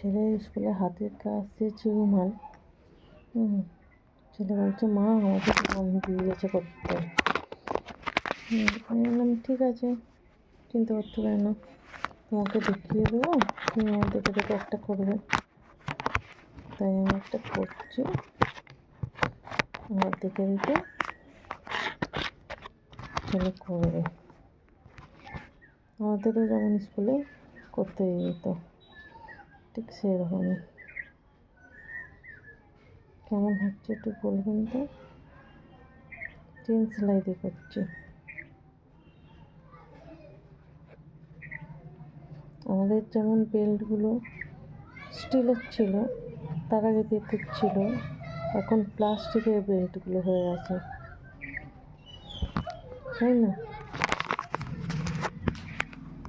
ছেলের স্কুলে হাতের কাজ দিয়েছি রুমাল। ছেলে বলছে মা আমাকে মন দিয়ে গেছে করতে। আমি বললাম ঠিক আছে, চিন্তা করতে পারে না, তোমাকে দেখিয়ে দেবো, তুমি আমার দেখে দেখে একটা করবে। তাই আমি একটা করছি, আমার দেখে দেখে ছেলে করবে। আমাদেরও যেমন স্কুলে করতে যেত, ঠিক সেরকমই। কেমন হচ্ছে একটু বলবেন তো? চেন সেলাই দিয়ে করছি। আমাদের যেমন বেল্টগুলো স্টিলের ছিল, তার আগে বেতের ছিল, এখন প্লাস্টিকের বেল্টগুলো হয়ে গেছে, তাই না?